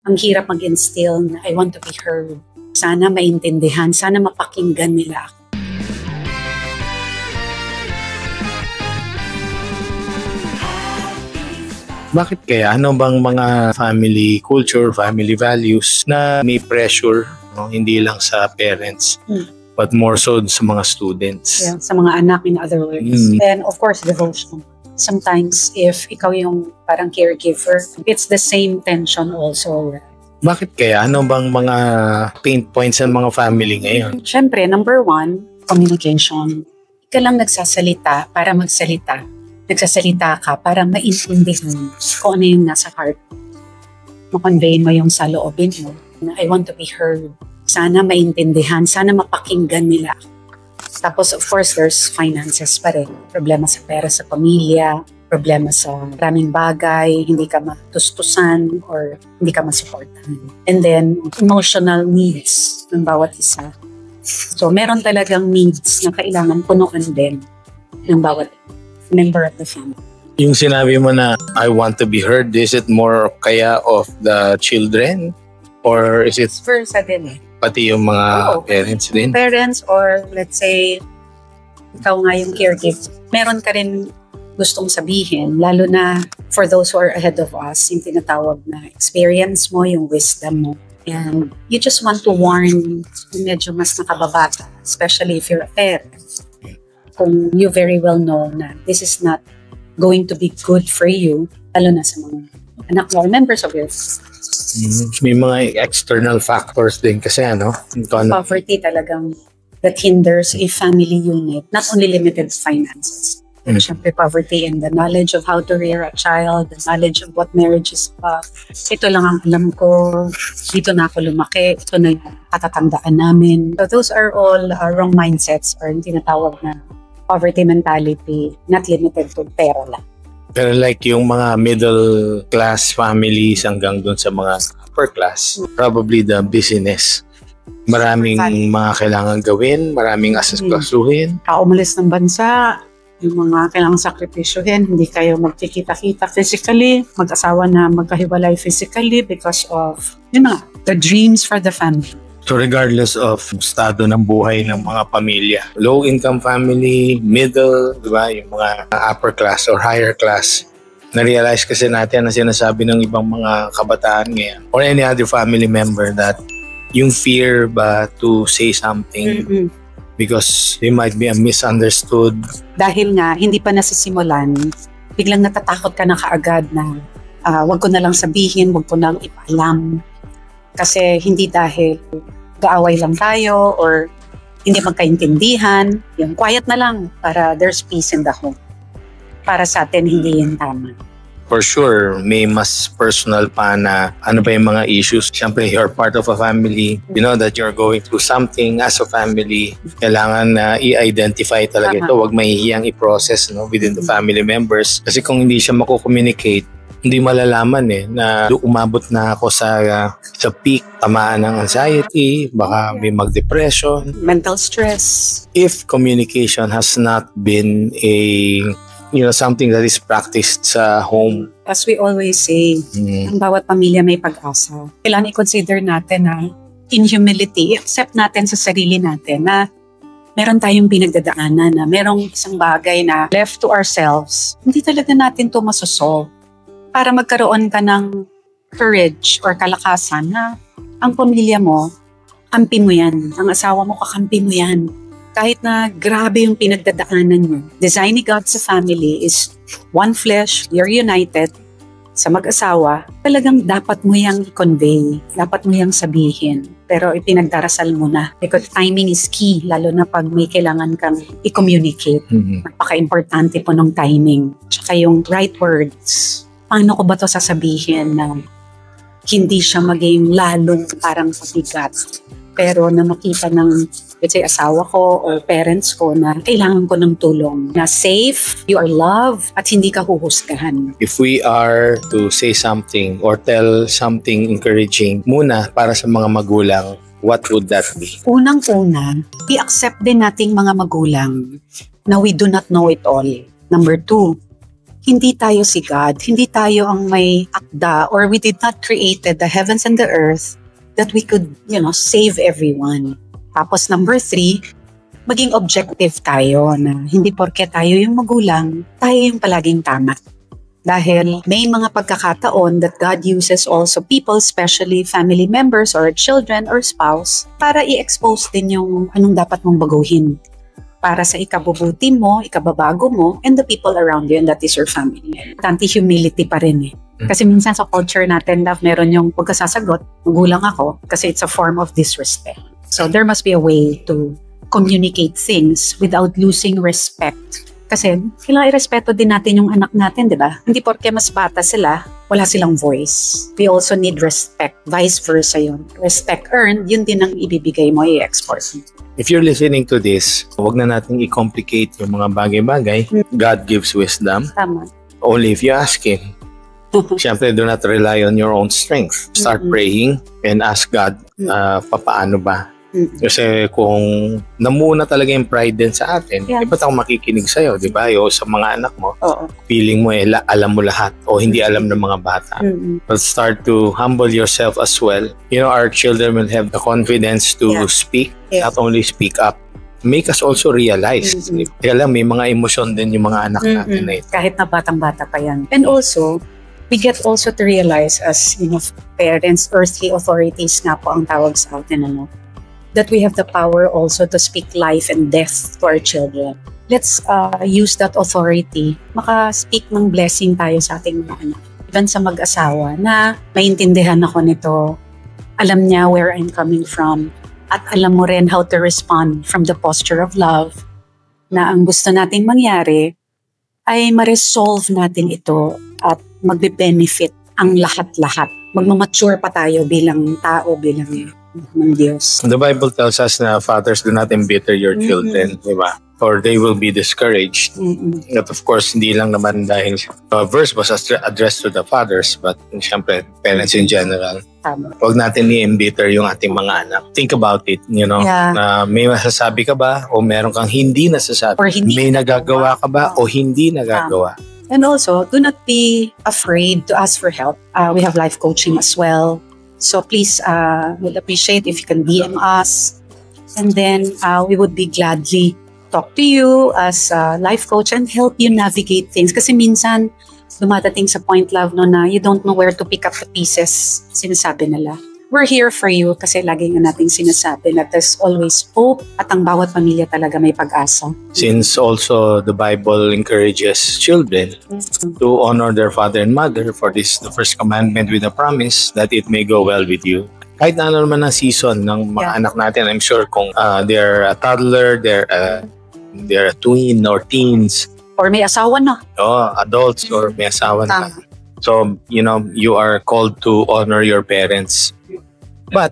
ang hirap mag-instill na I want to be heard. Sana maintindihan, sana mapakinggan nila ako. Bakit kaya? Ano bang mga family culture, family values na may pressure, no? Hindi lang sa parents, but more so sa mga students? Yeah, sa mga anak, in other words. And of course, devotion. Sometimes, if ikaw yung parang caregiver, it's the same tension also. Bakit kaya? Ano bang mga pain points ng mga family ngayon? Siyempre, number one, communication. Ika lang nagsasalita para magsalita. Nagsasalita ka para maintindihan kung ano yung nasa heart. Ma-convey mo yung sa loobin mo. I want to be heard. Sana maintindihan, sana mapakinggan nila. Tapos, of course, there's finances pa rin. Problema sa pera sa pamilya, problema sa maraming bagay, hindi ka matustusan or hindi ka masuportahan. And then, emotional needs ng bawat isa. So, meron talagang needs na kailangan punuan din ng bawat member of the family. Yung sinabi mo na, I want to be heard, is it more kaya of the children? Or is it versa din pati yung mga parents din? Parents or let's say, ikaw nga yung caregiver. Meron ka rin gustong sabihin, lalo na for those who are ahead of us, yung tinatawag na experience mo, yung wisdom mo. And you just want to warn yung medyo mas nakababata, especially if you're a parent. Kung you very well know na this is not going to be good for you, lalo na sa mga anak mo or members of your May mga external factors din kasi poverty talagang that hinders a family unit, not only limited to finances. Siyempre, poverty and the knowledge of how to rear a child, the knowledge of what marriage is about. Ito lang ang alam ko, dito na ako lumaki, ito na yung katatandaan namin. So those are all wrong mindsets or yung tinatawag na poverty mentality, not limited to pera lang. Pero like yung mga middle class families hanggang dun sa mga upper class, probably the business. Maraming mga kailangan gawin, maraming asasuhin. Umalis ng bansa, yung mga kailangang sakripisyohin, hindi kayo magkikita-kita physically, mag-asawa na magkahiwalay physically because of, the dreams for the family. So regardless of estado ng buhay ng mga pamilya, low-income family, middle, di ba, yung mga upper class or higher class, na-realize kasi natin na sinasabi ng ibang mga kabataan ngayon or any other family member that yung fear ba to say something because they might be misunderstood. Dahil nga, hindi pa nasisimulan, biglang natatakot ka na kaagad na wag ko na lang sabihin, wag ko na lang ipaalam. Kasi hindi dahil gaaway lang tayo or hindi magkaintindihan, yung quiet na lang para there's peace in the home. Para sa atin, hindi yan tama. For sure, may mas personal pa na ano ba yung mga issues. Siyempre, you're part of a family. You know that you're going through something as a family. Kailangan na i-identify talaga ito. Huwag mahihiyang i-process within the family members. Kasi kung hindi siya mako-communicate, hindi malalaman na umabot na ako sa peak, tamaan ng anxiety, baka may mag-depression. Mental stress. If communication has not been something that is practiced sa home. As we always say, ang bawat pamilya may pag-asa. Kailangan i-consider natin na in humility, accept natin sa sarili natin na meron tayong pinagdadaanan, na merong isang bagay na left to ourselves, hindi talaga natin to masosolve. Para magkaroon ka ng courage or kalakasan na ang pamilya mo, kampi mo yan. Ang asawa mo, kakampi mo yan. Kahit na grabe yung pinagdadaanan mo. Design ni God sa family is one flesh, you're united sa mag-asawa. Talagang dapat mo yang i-convey, dapat mo yang sabihin. Pero ipinagdarasal mo na. Because timing is key, lalo na pag may kailangan kang i-communicate. Napaka-importante po ng timing. Tsaka yung right words. Paano ko ba ito sasabihin na hindi siya maging lalong parang pabigat? Pero na makita ng, let's say, asawa ko or parents ko na kailangan ko ng tulong. Na safe, you are loved, at hindi ka huhusgahan. If we are to say something or tell something encouraging muna para sa mga magulang, what would that be? Unang-una, i-accept din nating mga magulang na we do not know it all. Number 2, hindi tayo si God. Hindi tayo ang may akda, or we did not created the heavens and the earth that we could, save everyone. Tapos number 3, maging objective tayo na hindi porke tayo yung magulang, tayo yung palaging tama. Dahil may mga pagkakataon that God uses also people, especially family members or children or spouse, para i-expose din yung anong dapat mong baguhin. Para sa ikabubuti mo, ikababago mo, and the people around you, and that is your family. Humility pa rin eh. Kasi minsan sa culture natin, love, meron yung pagkasasagot, magulang ako, kasi it's a form of disrespect. So there must be a way to communicate things without losing respect. Kasi kailangan irespeto din natin yung anak natin, di ba? Hindi porke mas bata sila, wala silang voice. We also need respect. Vice versa yun. Respect earned, yun din ang ibibigay mo, i-export. If you're listening to this, huwag na natin i-complicate yung mga bagay-bagay. God gives wisdom. Tama. Only if you ask Him. Siyempre, do not rely on your own strength. Start praying and ask God, papaano ba? Kasi kung namuna talaga yung pride din sa atin, ba't ako makikinig sa'yo, di ba? O sa mga anak mo, feeling mo alam mo lahat o hindi alam ng mga bata. But start to humble yourself as well. Our children will have the confidence to speak, not only speak up. Make us also realize. Kaya lang, may mga emosyon din yung mga anak natin na ito. Kahit na batang-bata pa yan. And also, we get also to realize as parents, earthly authorities nga po ang tawag sa atin, that we have the power also to speak life and death to our children. Let's use that authority. Maka-speak ng blessing tayo sa ating mga anak. Even sa mag-asawa na maintindihan ako nito, alam niya where I'm coming from, at alam mo rin how to respond from the posture of love, na ang gusto nating mangyari ay ma-resolve natin ito at magbe-benefit ang lahat-lahat. Magmamature pa tayo bilang tao, bilang ng Diyos. The Bible tells us na fathers, do not embitter your children, di ba? Or they will be discouraged. But of course, hindi lang naman dahil verse was addressed to the fathers, but siyempre, parents in general. Huwag natin i-embitter yung ating mga anak. Think about it, na may masasabi ka ba o meron kang hindi nasasabi? Or hindi may nagagawa ka ba o hindi nagagawa? And also, do not be afraid to ask for help. We have life coaching as well. So please, we'll appreciate if you can DM us. And then we would be gladly talk to you as a life coach and help you navigate things. Kasi minsan, dumadating sa point, love, na you don't know where to pick up the pieces, sinasabi nila. We're here for you kasi lagi nga nating sinasabi na there's always hope at ang bawat pamilya talaga may pag-asa. Since also the Bible encourages children to honor their father and mother, for this the first commandment with a promise that it may go well with you. Kahit na ano naman ang season ng mga anak natin, I'm sure kung they're a toddler, they're a tween or teens. Or may asawa na. Adults or may asawa na. So, you are called to honor your parents. But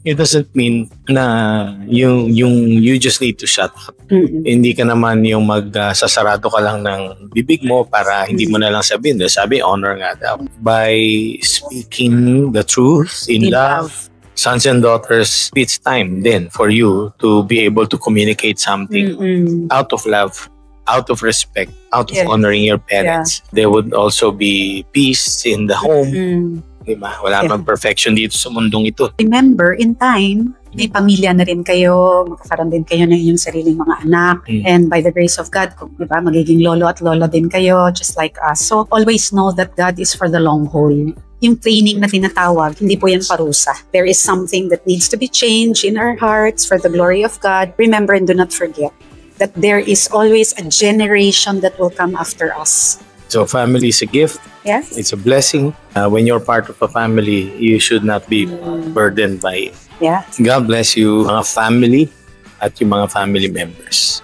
it doesn't mean na you just need to shut up. Hindi ka naman yung magsasarado ka lang ng bibig mo para hindi mo na lang sabihin. Sabi, honor nga daw. By speaking the truth in love, sons and daughters, it's time then for you to be able to communicate something out of love, out of respect, out of honoring your parents. There would also be peace in the home. Diba? Wala bang perfection dito sa mundong ito. Remember, in time, may pamilya na rin kayo, magkakaroon din kayo ng inyong sariling mga anak. And by the grace of God, diba, magiging lolo at lola din kayo, just like us. So always know that God is for the long haul. Yung training na tinatawag, hindi po yan parusa. There is something that needs to be changed in our hearts for the glory of God. Remember and do not forget that there is always a generation that will come after us. So family is a gift. Yes. It's a blessing. When you're part of a family, you should not be burdened by it. Yeah. God bless you, mga family at yung mga family members.